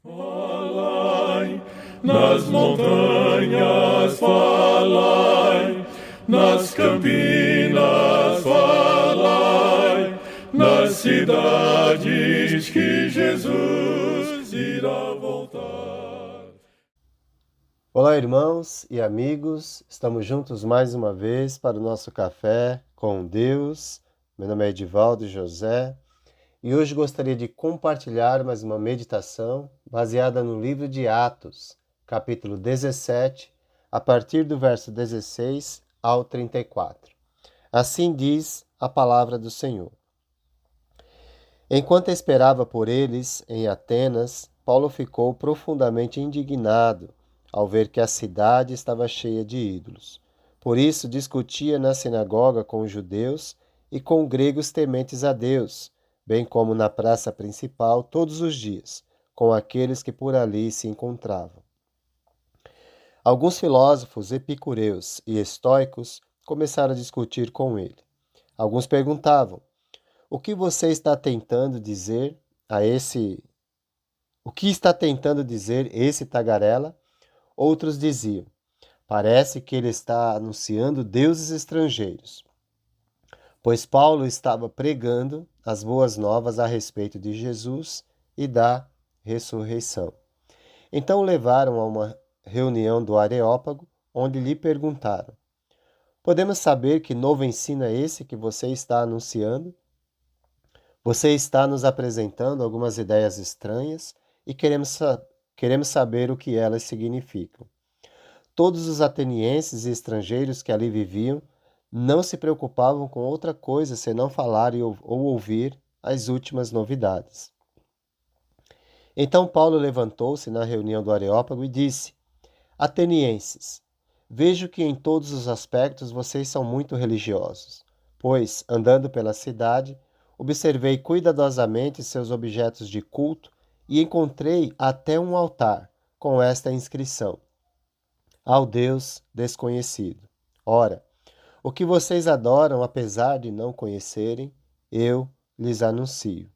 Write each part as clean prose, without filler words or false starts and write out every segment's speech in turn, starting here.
Falai nas montanhas, falai nas campinas, falai nas cidades que Jesus irá voltar. Olá, irmãos e amigos, estamos juntos mais uma vez para o nosso café com Deus. Meu nome é Edivaldo José e hoje gostaria de compartilhar mais uma meditação baseada no livro de Atos, capítulo 17, a partir do verso 16 ao 34. Assim diz a palavra do Senhor. Enquanto esperava por eles em Atenas, Paulo ficou profundamente indignado ao ver que a cidade estava cheia de ídolos. Por isso discutia na sinagoga com os judeus e com gregos tementes a Deus, bem como na praça principal todos os dias, com aqueles que por ali se encontravam. Alguns filósofos epicureus e estoicos começaram a discutir com ele. Alguns perguntavam: O que está tentando dizer esse tagarela? Outros diziam: Parece que ele está anunciando deuses estrangeiros. Pois Paulo estava pregando as boas novas a respeito de Jesus e da ressurreição. Então o levaram a uma reunião do Areópago, onde lhe perguntaram: Podemos saber que novo ensino é esse que você está anunciando? Você está nos apresentando algumas ideias estranhas e queremos saber o que elas significam. Todos os atenienses e estrangeiros que ali viviam não se preocupavam com outra coisa senão falar ou ouvir as últimas novidades. Então Paulo levantou-se na reunião do Areópago e disse: Atenienses, vejo que em todos os aspectos vocês são muito religiosos, pois, andando pela cidade, observei cuidadosamente seus objetos de culto e encontrei até um altar com esta inscrição: Ao Deus desconhecido. Ora, o que vocês adoram, apesar de não conhecerem, eu lhes anuncio.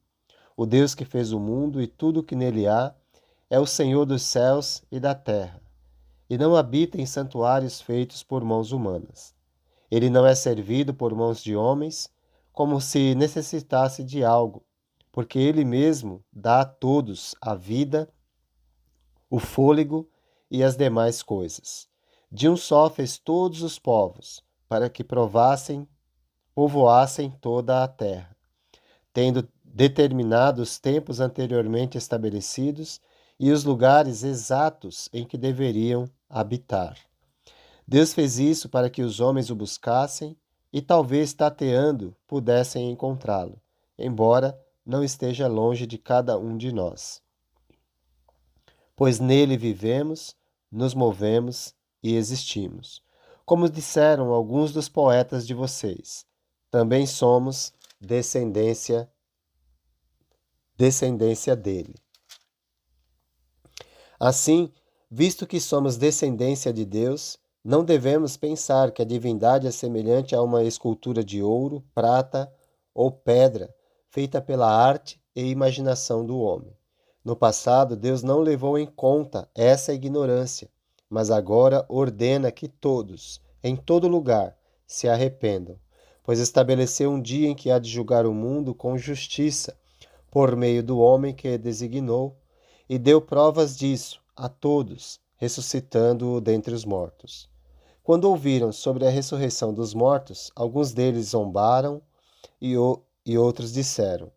O Deus que fez o mundo e tudo o que nele há é o Senhor dos céus e da terra, e não habita em santuários feitos por mãos humanas. Ele não é servido por mãos de homens, como se necessitasse de algo, porque ele mesmo dá a todos a vida, o fôlego e as demais coisas. De um só fez todos os povos, para que povoassem toda a terra, tendo determinado os tempos anteriormente estabelecidos e os lugares exatos em que deveriam habitar. Deus fez isso para que os homens o buscassem e, talvez tateando, pudessem encontrá-lo, embora não esteja longe de cada um de nós. Pois nele vivemos, nos movemos e existimos. Como disseram alguns dos poetas de vocês, também somos descendência dele. Assim, visto que somos descendência de Deus, não devemos pensar que a divindade é semelhante a uma escultura de ouro, prata ou pedra, feita pela arte e imaginação do homem. No passado, Deus não levou em conta essa ignorância, mas agora ordena que todos, em todo lugar, se arrependam, pois estabeleceu um dia em que há de julgar o mundo com justiça, por meio do homem que designou, e deu provas disso a todos, ressuscitando-o dentre os mortos. Quando ouviram sobre a ressurreição dos mortos, alguns deles zombaram e outros disseram: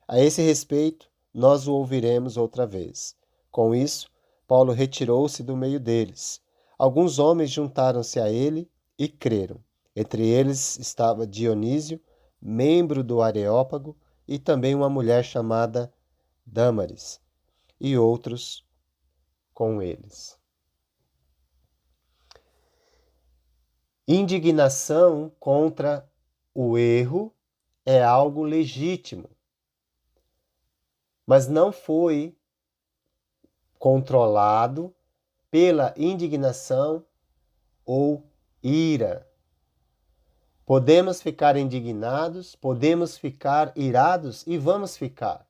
A esse respeito, nós o ouviremos outra vez. Com isso, Paulo retirou-se do meio deles. Alguns homens juntaram-se a ele e creram. Entre eles estava Dionísio, membro do Areópago, e também uma mulher chamada Dâmaris, e outros com eles. Indignação contra o erro é algo legítimo, mas não foi controlado pela indignação ou ira. Podemos ficar indignados, podemos ficar irados e vamos ficar,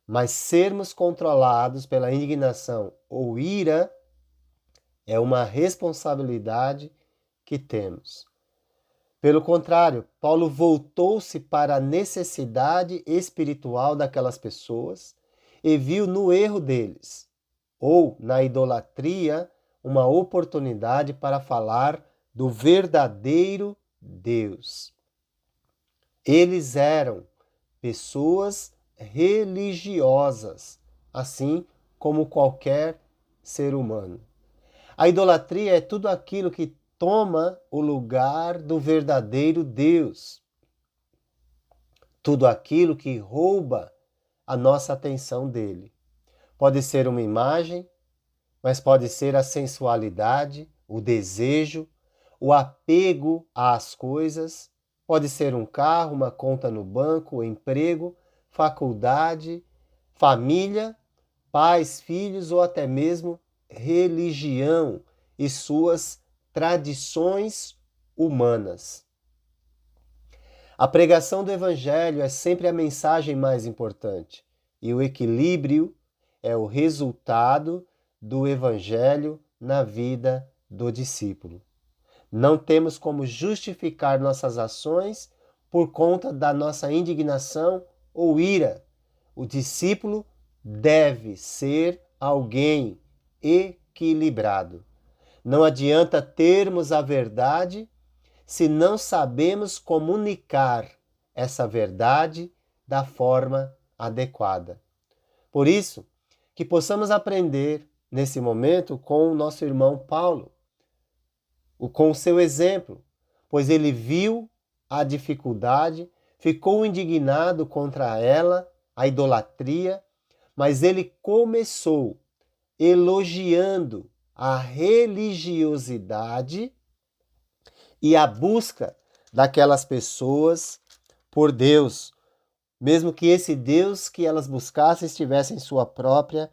Mas sermos controlados pela indignação ou ira é uma responsabilidade que temos. Pelo contrário, Paulo voltou-se para a necessidade espiritual daquelas pessoas e viu no erro deles, ou na idolatria, uma oportunidade para falar do verdadeiro Deus. Eles eram pessoas religiosas, assim como qualquer ser humano. A idolatria é tudo aquilo que toma o lugar do verdadeiro Deus. Tudo aquilo que rouba a nossa atenção dele. Pode ser uma imagem, mas pode ser a sensualidade, o desejo, o apego às coisas. Pode ser um carro, uma conta no banco, emprego, faculdade, família, pais, filhos ou até mesmo religião e suas tradições humanas. A pregação do Evangelho é sempre a mensagem mais importante e o equilíbrio é o resultado do Evangelho na vida do discípulo. Não temos como justificar nossas ações por conta da nossa indignação ou ira. O discípulo deve ser alguém equilibrado. Não adianta termos a verdade se não sabemos comunicar essa verdade da forma adequada. Por isso, que possamos aprender nesse momento com o nosso irmão Paulo, com o seu exemplo, pois ele viu a dificuldade, ficou indignado contra ela, a idolatria, mas ele começou elogiando a religiosidade e a busca daquelas pessoas por Deus, mesmo que esse Deus que elas buscassem estivesse em sua própria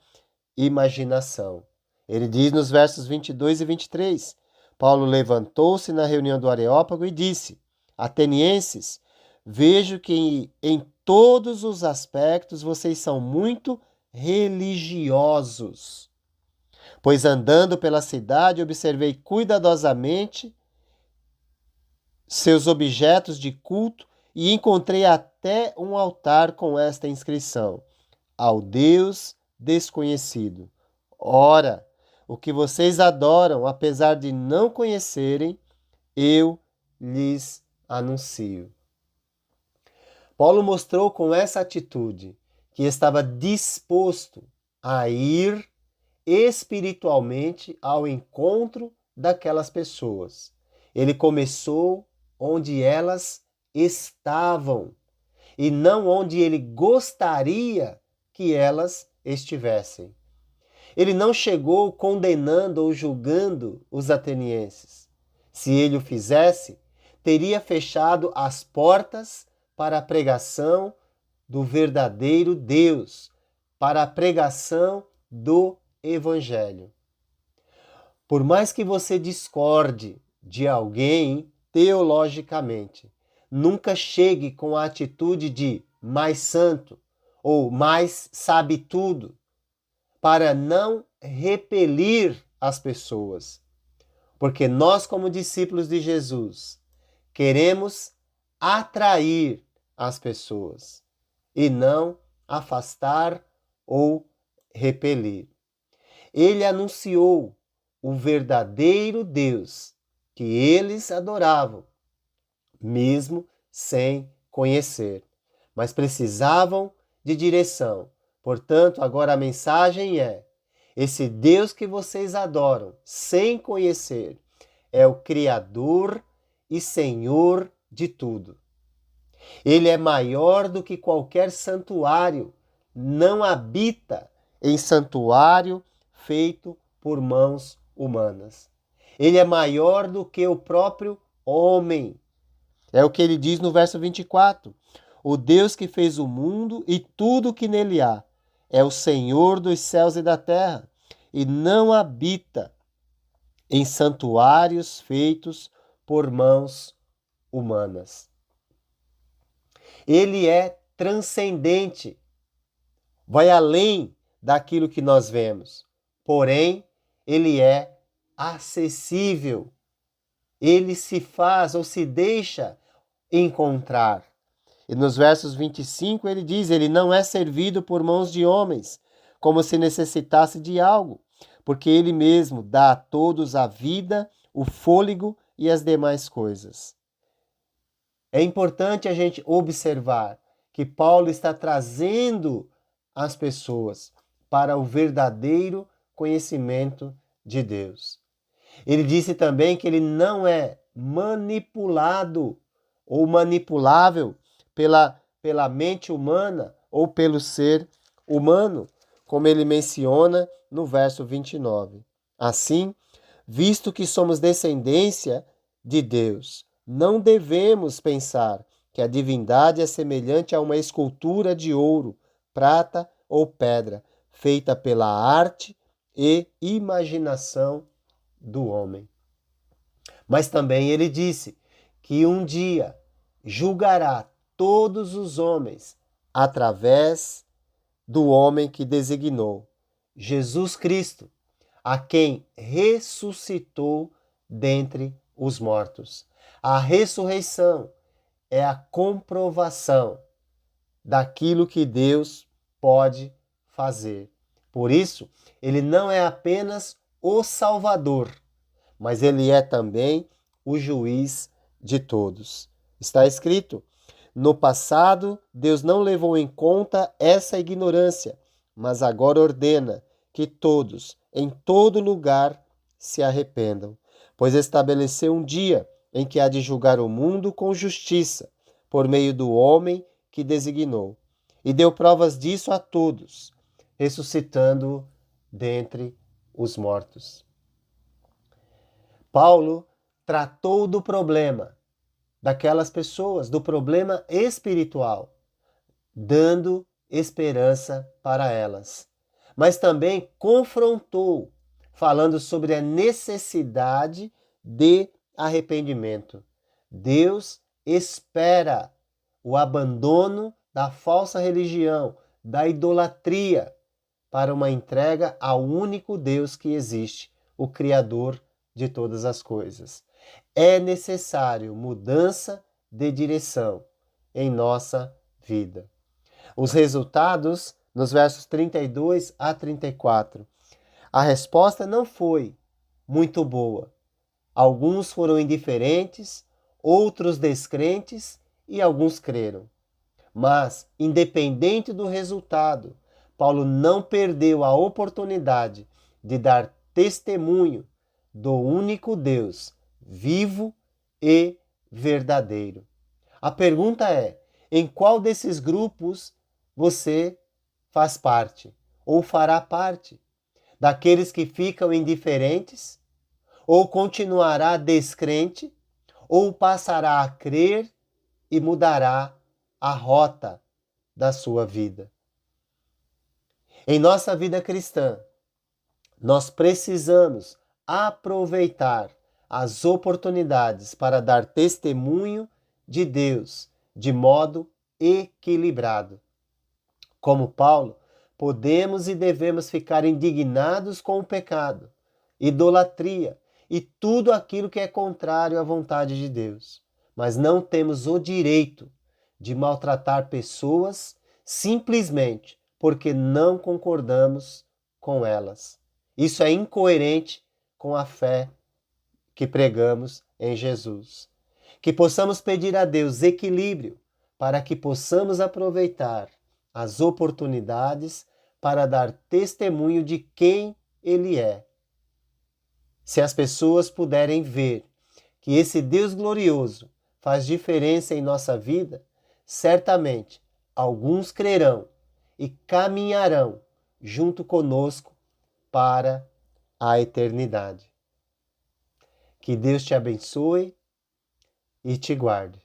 imaginação. Ele diz nos versos 22 e 23, Paulo levantou-se na reunião do Areópago e disse, atenienses, vejo que em todos os aspectos vocês são muito religiosos. Pois andando pela cidade, observei cuidadosamente seus objetos de culto e encontrei até um altar com esta inscrição: ao Deus desconhecido. Ora, o que vocês adoram, apesar de não conhecerem, eu lhes anuncio. Paulo mostrou com essa atitude que estava disposto a ir espiritualmente ao encontro daquelas pessoas. Ele começou onde elas estavam e não onde ele gostaria que elas estivessem. Ele não chegou condenando ou julgando os atenienses. Se ele o fizesse, teria fechado as portas para a pregação do verdadeiro Deus, para a pregação do Evangelho. Por mais que você discorde de alguém teologicamente, nunca chegue com a atitude de mais santo ou mais sabe tudo, para não repelir as pessoas. Porque nós, como discípulos de Jesus, queremos atrair as pessoas e não afastar ou repelir. Ele anunciou o verdadeiro Deus que eles adoravam, mesmo sem conhecer, mas precisavam de direção. Portanto, agora a mensagem é: esse Deus que vocês adoram sem conhecer é o Criador e Senhor de tudo. Ele é maior do que qualquer santuário, não habita em santuário feito por mãos humanas. Ele é maior do que o próprio homem. É o que ele diz no verso 24. O Deus que fez o mundo e tudo o que nele há é o Senhor dos céus e da terra e não habita em santuários feitos por mãos humanas. Ele é transcendente. vai além daquilo que nós vemos. Porém, ele é acessível. Ele se faz ou se deixa encontrar. E nos versos 25 ele diz: ele não é servido por mãos de homens, como se necessitasse de algo, porque ele mesmo dá a todos a vida, o fôlego e as demais coisas. É importante a gente observar que Paulo está trazendo as pessoas para o verdadeiro conhecimento de Deus. Ele disse também que ele não é manipulado ou manipulável pela mente humana ou pelo ser humano, como ele menciona no verso 29. Assim, visto que somos descendência de Deus, não devemos pensar que a divindade é semelhante a uma escultura de ouro, prata ou pedra, feita pela arte e imaginação do homem. Mas também ele disse que um dia julgará todos os homens através do homem que designou, Jesus Cristo, a quem ressuscitou dentre os mortos. A ressurreição é a comprovação daquilo que Deus pode fazer. Por isso, ele não é apenas o Salvador, mas ele é também o juiz de todos. Está escrito: no passado, Deus não levou em conta essa ignorância, mas agora ordena que todos, em todo lugar, se arrependam, pois estabeleceu um dia em que há de julgar o mundo com justiça, por meio do homem que designou, e deu provas disso a todos, ressuscitando dentre os mortos. Paulo tratou do problema daquelas pessoas, do problema espiritual, dando esperança para elas. Mas também confrontou, falando sobre a necessidade de arrependimento. Deus espera o abandono da falsa religião, da idolatria, para uma entrega ao único Deus que existe, o Criador de todas as coisas. É necessário mudança de direção em nossa vida. Os resultados, nos versos 32 a 34. A resposta não foi muito boa. Alguns foram indiferentes, outros descrentes e alguns creram. Mas, independente do resultado, Paulo não perdeu a oportunidade de dar testemunho do único Deus vivo e verdadeiro. A pergunta é: em qual desses grupos você faz parte ou fará parte? Daqueles que ficam indiferentes? Ou continuará descrente? Ou passará a crer e mudará a rota da sua vida? Em nossa vida cristã, nós precisamos aproveitar as oportunidades para dar testemunho de Deus de modo equilibrado. Como Paulo, podemos e devemos ficar indignados com o pecado, idolatria e tudo aquilo que é contrário à vontade de Deus. Mas não temos o direito de maltratar pessoas simplesmente porque não concordamos com elas. Isso é incoerente com a fé que pregamos em Jesus. Que possamos pedir a Deus equilíbrio para que possamos aproveitar as oportunidades para dar testemunho de quem Ele é. Se as pessoas puderem ver que esse Deus glorioso faz diferença em nossa vida, certamente alguns crerão e caminharão junto conosco para a eternidade. Que Deus te abençoe e te guarde.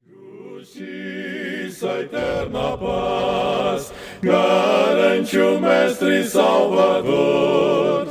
Justiça, eterna paz, garante o Mestre Salvador.